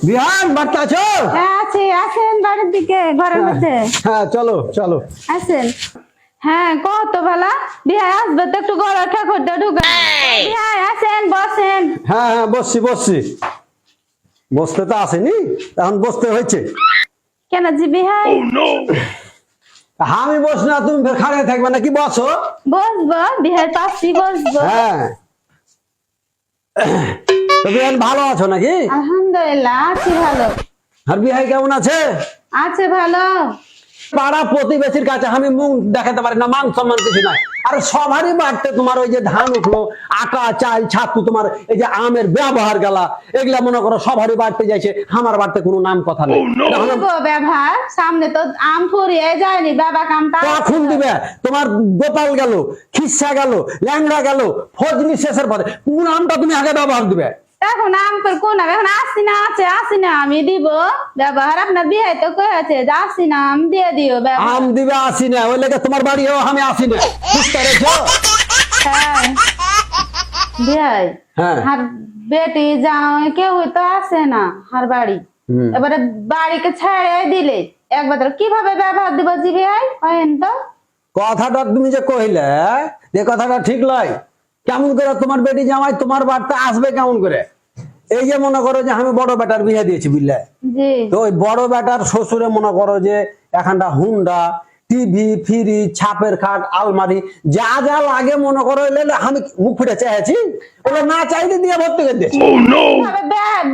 বিহান বাড়তে আছো? হ্যাঁ আছি, আসেন বাড়ির দিকে, ঘরের মধ্যে হ্যাঁ চলো চলো। আসেন। হ্যাঁ কত ভালা বিহাই আসবে তো একটু গলা ঠাকুরটা ঢুকা। বিহাই আসেন, বসেন। হ্যাঁ হ্যাঁ বসছি বসছি। বসতে তো আসেনি, এখন বসতে হয়েছে। কেন জি বিহাই? আমি বস না, তুমি ফের খাড়ে থাকবে নাকি? বসো। বসবো বিহাই, পাশি বসবো। হ্যাঁ তো বিহান ভালো আছো নাকি? আলহামদুলিল্লাহ আছি ভালো। আর বিহাই কেমন আছে? আছে ভালো। পাড়া প্রতিবেশীর কাছে আমি মুখ দেখাতে পারি না, মান সম্মান কিছু নাই। আর সবারই বাড়তে তোমার ওই যে ধান উঠলো, আটা চাল ছাতু, তোমার এই যে আমের ব্যবহার গেলা, এগুলা মনে করো সবারই বাড়তে যাইছে, আমার বাড়তে কোনো নাম কথা নেই। ব্যবহার সামনে তো আম ফুরিয়ে যায়নি, বাবা কামটা কখন দিবে? তোমার গোপাল গেল, খিসা গেল, ল্যাংড়া গেল, ফজলি শেষের পরে কোন আমটা তুমি আগে ব্যবহার দিবে? এখন আম করে কোন এখন আসি না, আসি না আমি দিব ব্যবহার। আপনার বিয়ে তো কয়েছে যে আসি না আম দিয়ে দিও ব্যবহার। আম দিবে আসি না, ওই লেগে তোমার বাড়িও আমি আসি না, বুঝতে পেরেছো? হ্যাঁ বিয়ে হ্যাঁ আর বেটি যাও কেউ তো আসে না আর বাড়ি। এবারে বাড়িকে ছেড়ে দিলে একবার কিভাবে ব্যবহার দিব জি ভাই কহেন তো? কথাটা তুমি যে কইলে, যে কথাটা ঠিক লয়। কেমন করে তোমার বেটি জামাই তোমার বাড়িতে আসবে কেমন করে? এই যে মনে করো যে আমি বড় বেটার বিয়ে দিয়েছি বুঝলে, জি তো ওই বড় বেটার শ্বশুরে মনে করো যে এখানটা হুন্ডা, টিভি, ফ্রিজ, ছাপের খাট, আলমারি, যা যা লাগে মনে করো আমি মুখ ফুটে চেয়েছি, ওগুলো না চাইলে দিয়ে ভর্তি করে দিয়েছি।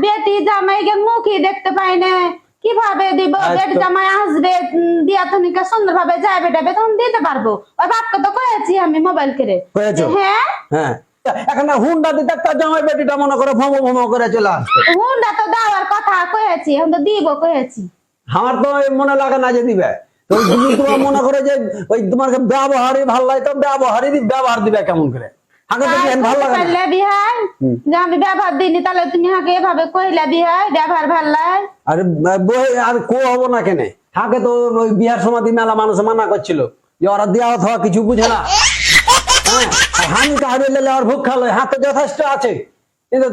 বেটি জামাইকে মুখই দেখতে পাই না, কিভাবে দিব? বেটি জামাই আসবে দিয়া তনিকা সুন্দর ভাবে যাবে টাবে তখন দিতে পারবো। ওই বাপকে তো কয়েছি আমি মোবাইল করে। কয়েছো? হ্যাঁ হ্যাঁ এখানে হুন্ডা দিতে একটা জামাই বেটিটা মনে করো ভমো ভমো করে চলে আসছে। হুন্ডা তো দেওয়ার কথা কয়েছি, এখন তো দিব কয়েছি। আমার তো মনে লাগে না যে দিবে। তো তুমি তোমার মনে করে যে ওই তোমার ব্যবহারই ভালো লাগে, তো ব্যবহার দিবে কেমন করে? আগে তো ভালো লাগে না। বিহাই যে আমি ব্যবহার দিইনি, তাহলে তুমি হাকে এভাবে কইলা বিহাই ব্যবহার ভাল লাগে? আরে বই আর কো হবো না কেন? হাকে তো ওই বিহার সমাধি মেলা মানুষ মানা করছিল যে ওরা দেওয়া অথবা কিছু বুঝে না। হ্যাঁ আমি কাহারে লেলে আর ভুক খালো, হাতে যথেষ্ট আছে, কিন্তু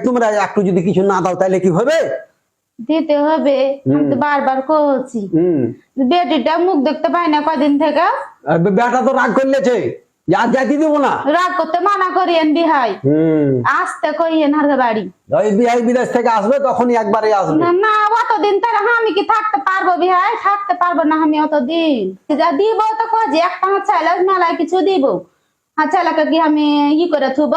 তোমরা একটু যদি কিছু না দাও তাহলে কি হবে? দিতে হবে, আমি তো বারবার কইছি। বেটিটা মুখ দেখতে পাই না কয়দিন থেকে। বেটা তো রাগ করলেছে, আর যাইতে দিব না। রাগ করতে মানা করিয়েন বিহাই, আসতে কইয়েন হার বাড়ি। ওই বিহাই বিদেশ থেকে আসবে তখনই একবারে আসবে। না অতদিন তার আমি কি থাকতে পারবো বিহাই? থাকতে পারবো না আমি অতদিন। যা দিব তো কজি একটা ছেলে মেলায় কিছু দিব, আর ছেলেকে কি আমি ই করে থুব?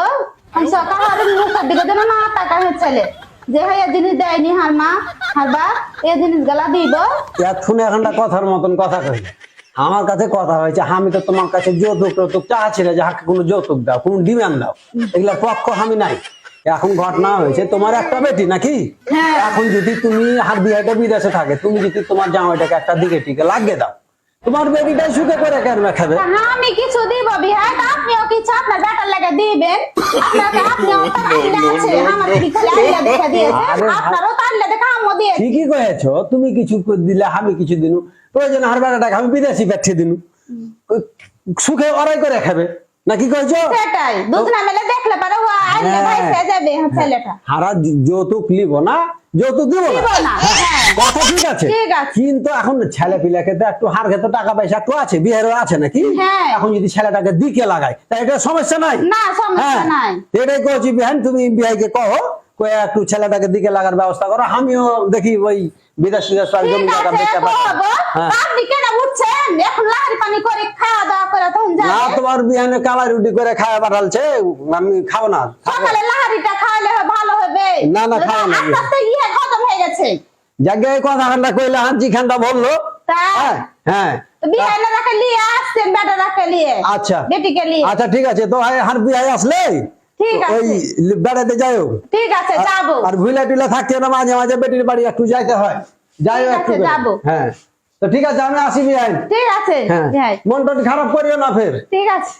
আমি সকাল মুখের দিকে যেন না টাকা ছেলে যে হ্যাঁ জিনিস দেয়নি হার মা হার বা এই জিনিস গুলা দিব। শুনে এখানটা কথার মতন কথা কই, আমার কাছে কথা হয়েছে, আমি তো তোমার কাছে যৌতুক টৌতুক চাচ্ছি না যে হাকে কোনো যৌতুক দাও, কোনো ডিমান্ড দাও, এগুলা পক্ষ আমি নাই। এখন ঘটনা হয়েছে তোমার একটা বেটি নাকি, এখন যদি তুমি হার বিয়েটা বিদেশে থাকে, তুমি যদি তোমার জামাইটাকে একটা দিকে টিকে লাগিয়ে দাও, তোমার বেটিটাই সুখে করে কেন খাবে? আমি কিছু দিব বিহাই, আপনিও কিছু আপনার বেটার লাগে দিবেন। আপনিও আছে আমার কি খালি আইলা দেখা দিয়েছে, আপনারও তাইলে দেখা আমও দিয়েছে। ঠিকই কয়েছো, তুমি কিছু দিলে আমি কিছু দিনু, প্রয়োজন হার বেটাটাকে আমি বিদেশি পাঠিয়ে দিনু, সুখে ওরাই করে খাবে নাকি কয়েছো? সেটাই দুধ না মেলে দেখলে পারে ও আইলে ভাই সে যাবে ছেলেটা। হারা যৌতুক লিব না, যৌতুক দিব না, কথা ঠিক আছে, কিন্তু এখন ছেলে পিলাকে তো একটু হার খেতে টাকা পয়সা একটু আছে, বিয়েরও আছে নাকি, এখন যদি ছেলেটাকে দিকে লাগায় তাই এটা সমস্যা নাই। না সমস্যা নাই, এটাই কইছি বিহান, তুমি বিহাইকে কহো কয়ে একটু ছেলেটাকে দিকে লাগার ব্যবস্থা করো, আমিও দেখি ওই বিদেশ জমি জায়গা দেখতে পাবো। আপনি কেন বুঝছেন এখন লাহারি পানি করে খাওয়া দাওয়া করে তখন যাবে না, তোমার বিহানে কালা রুটি করে খাওয়া পাঠালছে, আমি খাও না। সকালে লাহারিটা খাওয়ালে ভালো হবে। না না খাও না, আপনার তো ইয়ে খতম হয়ে গেছে। জায়গায় কথা খানটা কইলে হাঁচি খানটা বললো। হ্যাঁ হ্যাঁ বিহাইলে রাখে নিয়ে আসছেন বেটা রাখে নিয়ে। আচ্ছা বেটিকে নিয়ে। আচ্ছা ঠিক আছে, তো হার বিহাই আসলে ঠিক আছে ওই বেড়াতে যাইও। ঠিক আছে যাবো। আর ভুলা টুলা থাকতে না, মাঝে মাঝে বেটির বাড়ি একটু যাইতে হয়, যাইও একটু যাবো। হ্যাঁ তো ঠিক আছে, আমি আসি বিহাই। ঠিক আছে হ্যাঁ মন টন খারাপ করিও না ফের। ঠিক আছে।